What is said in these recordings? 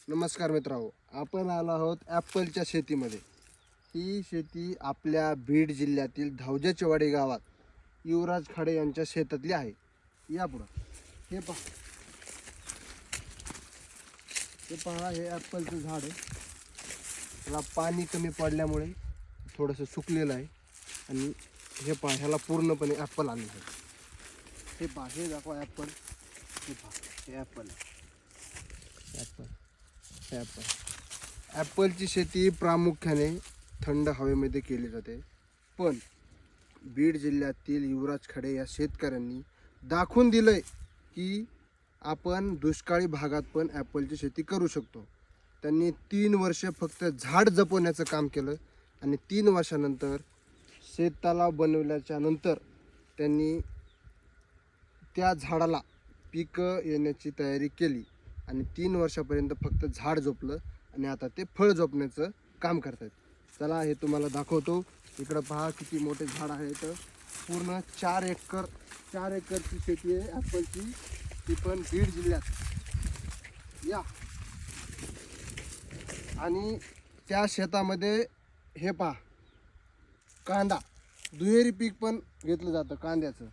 नमस्कार मित्रांनो, आपण आलो आहोत ॲपलच्या शेतीमध्ये। ही शेती आपल्या बीड जिल्ह्यातील धावजेचेवाडी गावात युवराज खाडे यांच्या शेतातली आहे। या पुढं हे पहा, हे ॲपलचं झाड आहे। त्याला पाणी कमी पडल्यामुळे थोडंसं सुकलेलं आहे आणि हे पहा, ह्याला पूर्णपणे ॲपल आलेलं आहे। हे पहा, हे दाखवा ॲपल। हे पहा, हे ॲपल ॲपलची शेती प्रामुख्याने थंड हवेमध्ये केली जाते, पण बीड जिल्ह्यातील युवराज खडे या शेतकऱ्यांनी दाखवून दिलंय की आपण दुष्काळी भागात पण ॲपलची शेती करू शकतो। त्यांनी 3 वर्ष फक्त झाड जपवण्याचं काम केलं आणि 3 वर्षानंतर शेततलाव बनवल्याच्या नंतर त्यांनी त्या झाडाला पिकं येण्याची तयारी केली आणि 3 वर्षापर्यंत फक्त झाड झोपलं आणि आता ते फळ झोपण्याचं काम करतात। चला हे तुम्हाला दाखवतो। इकडं पहा किती मोठे झाड आहेत। पूर्ण 4 एकरची शेती आहे ॲपलची, ती पण बीड जिल्ह्यात। या आणि त्या शेतामध्ये हे पहा, कांदा दुहेरी पीक पण घेतलं जातं कांद्याचं।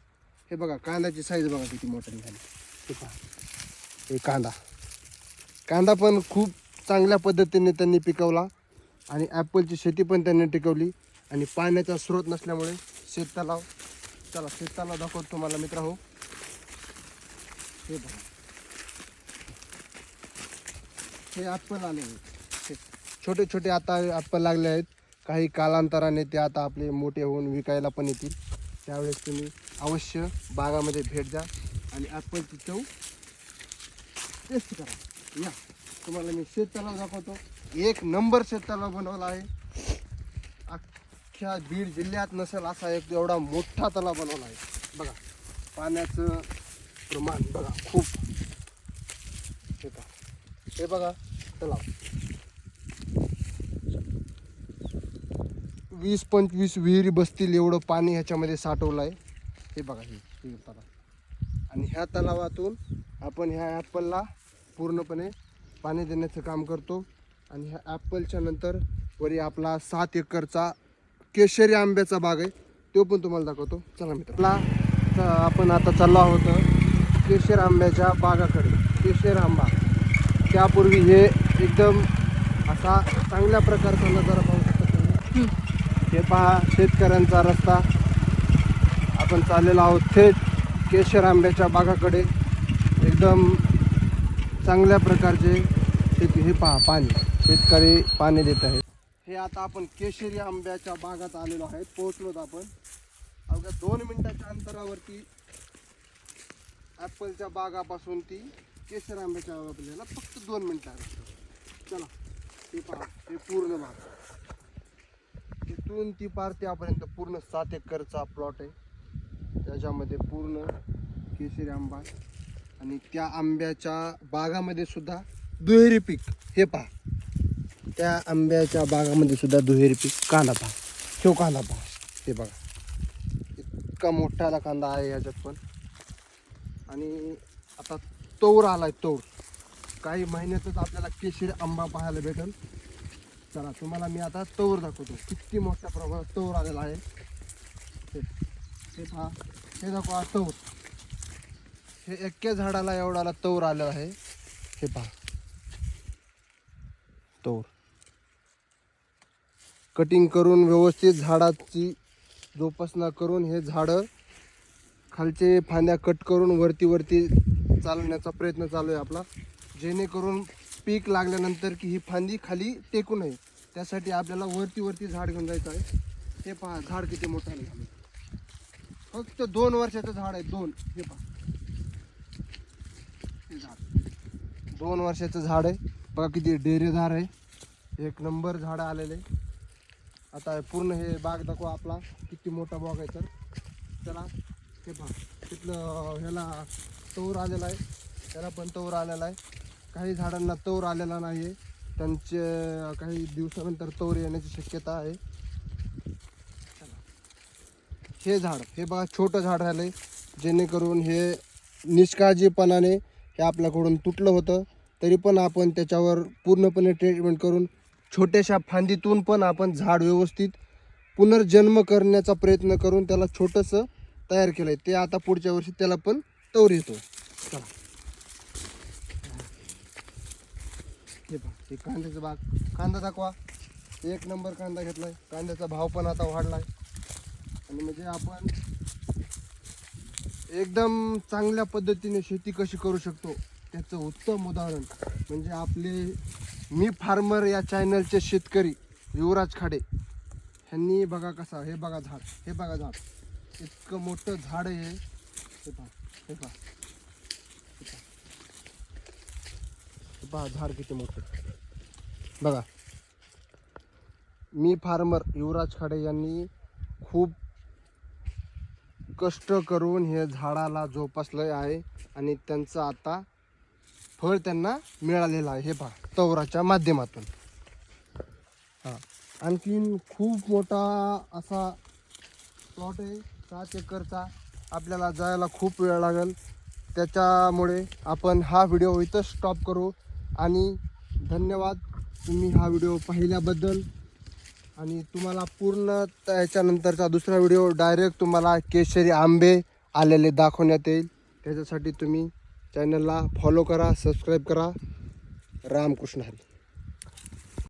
हे बघा, कांद्याची साईज बघा किती मोठी झाली। हे पहा, हे कांदा पण खूप चांगल्या पद्धतीने त्यांनी पिकवला आणि ॲपलची शेती पण त्यांनी टिकवली। आणि पाण्याचा स्रोत नसल्यामुळे शेततलाव, चला शेततलाव दाखवतो तुम्हाला मित्रांनो। हे बघा, हे ॲपल आले आहेत, छोटे छोटे आता ॲपल लागले आहेत। काही कालांतराने ते आता आपले मोठे होऊन विकायला पण येतील। त्यावेळेस तुम्ही अवश्य बागामध्ये भेट द्या आणि ॲपलची चव टेस्ट करा। या तुम्हाला मी शेततलाव दाखवतो। 1 नंबर शेततलाव बनवला आहे। अख्ख्या बीड जिल्ह्यात नसेल असा एक एवढा मोठा तलाव बनवला आहे। बघा पाण्याचं प्रमाण बघा खूप। हे बघा तलाव 20-25 विहिरी बसतील एवढं पाणी ह्याच्यामध्ये साठवलं आहे। हे बघा, हे तलाव आणि ह्या तलावातून आपण ह्या ॲपलला पूर्णपणे पाणी देण्याचं काम करतो। आणि ह्या ॲपलच्या नंतर वरी आपला 7 एकरचा केशरी आंब्याचा बाग आहे, तो पण तुम्हाला दाखवतो। चला मित्रांनो, आपण आता चाललो आहोत केशर आंब्याच्या बागाकडे। केशर आंबा त्यापूर्वी हे एकदम असा चांगल्या प्रकारचा नजारा पाहू शकता तुम्ही। हे पहा, शेतकऱ्यांचा रस्ता। आपण चाललेलो आहोत थेट केशर आंब्याच्या बागाकडे। एकदम चांगल्या प्रकारचे शेती। हे पहा, पाणी शेतकरी पाणी देत आहेत। हे आता आपण केशरी आंब्याच्या बागात आलेलो आहे, पोहोचलोत आपण। अवघ्या 2 मिनिटाच्या अंतरावरती ॲपलच्या बागापासून ती केशर आंब्याच्या आपल्याला फक्त 2 मिनिटं आहे। चला हे पहा, हे पूर्ण बाग इथून ती पार त्यापर्यंत पूर्ण 7 एकरचा प्लॉट आहे। त्याच्यामध्ये पूर्ण केशरी आंबा आणि त्या आंब्याच्या बागामध्ये सुद्धा दुहेरी पीक। हे पहा, त्या आंब्याच्या बागामध्ये सुद्धा दुहेरी पीक। कांदा पहा, तो कांदा पहा, हे बघा इतका मोठाला कांदा आहे याच्यात पण। आणि आता तौर आलाय, तौर काही महिन्यातच आपल्याला केशरी आंबा पाहायला भेटेल। चला तुम्हाला मी आता तौर दाखवतो, किती मोठ्या प्रमाणात तौर आलेला आहे। हे पहा, हे दाखवा तौर। हे एका झाडाला एवढाला तौर आलेला आहे। हे पहा तौर कटिंग करून व्यवस्थित झाडाची जोपासना करून हे झाडं खालचे फांद्या कट करून वरती चालवण्याचा प्रयत्न चालू आहे आपला, जेणेकरून पीक लागल्यानंतर की ही फांदी खाली टेकू नये, त्यासाठी आपल्याला वरती झाड घेऊन जायचं आहे। हे पहा, झाड किती मोठं झालं, फक्त 2 वर्षाचं झाड आहे। 2 हे पहा, हे झाड 2 वर्षाचं झाड आहे। बघा किती डेरेदार आहे, 1 नंबर झाड आलेले। आता पूर्ण हे बाग दाखवा आपला किती मोठा बाग आहे। तर चला हे पहा, तिथलं ह्याला तौर आलेला आहे, त्याला पण तौर आलेला आहे। काही झाडांना तौर आलेला नाही आहे, त्यांचे काही दिवसानंतर तौर येण्याची शक्यता आहे। हे झाड, हे बघा छोटं झाड राहिलं, जेणेकरून हे निष्काळजीपणाने हे आपल्याकडून तुटलं होतं तरी पण आपण त्याच्यावर पूर्णपणे ट्रीटमेंट करून छोट्याशा फांदीतून पण आपण झाड व्यवस्थित पुनर्जन्म करण्याचा प्रयत्न करून त्याला छोटंसं तयार केलं आहे. ते आता पुढच्या वर्षी त्याला पण तोर येतो. चला हे पहा, हे कांद्याचं बाग, कांदा दाखवा. 1 नंबर कांदा घेतलाय. कांद्याचा भाव पण आता वाढलाय आणि म्हणजे आपण एकदम चांगल्या पद्धतीने शेती कशी करू शकतो त्याचं उत्तम उदाहरण म्हणजे आपले मी फार्मर या चॅनलचे शेतकरी युवराज खाडे ह्यांनी बघा कसा, हे बघा झाड, हे बघा झाड, इतकं मोठं झाड आहे. हे पहा, हे पहा, हे पहा झाड किती मोठं बघा. मी फार्मर युवराज खाडे यांनी खूप कष्ट करून हे झाडाला जोपासलं आहे आणि त्यांचं आता फळ त्यांना मिळालेलं आहे. हे पहा तवराच्या माध्यमातून. हां, आणखीन खूप मोठा असा प्लॉट आहे 7 एकरचा. आपल्याला जायला खूप वेळ लागेल, त्याच्यामुळे आपण हा व्हिडिओ इथं स्टॉप करू. आणि धन्यवाद तुम्ही हा व्हिडिओ पाहिल्याबद्दल. आणि तुम्हाला पूर्ण त्याच्यानंतरचा दुसरा व्हिडिओ डायरेक्ट तुम्हाला केशरी आंबे आलेले दाखवण्यात येईल. त्याच्यासाठी तुम्ही चॅनलला फॉलो करा, सबस्क्राईब करा. रामकृष्ण हरी.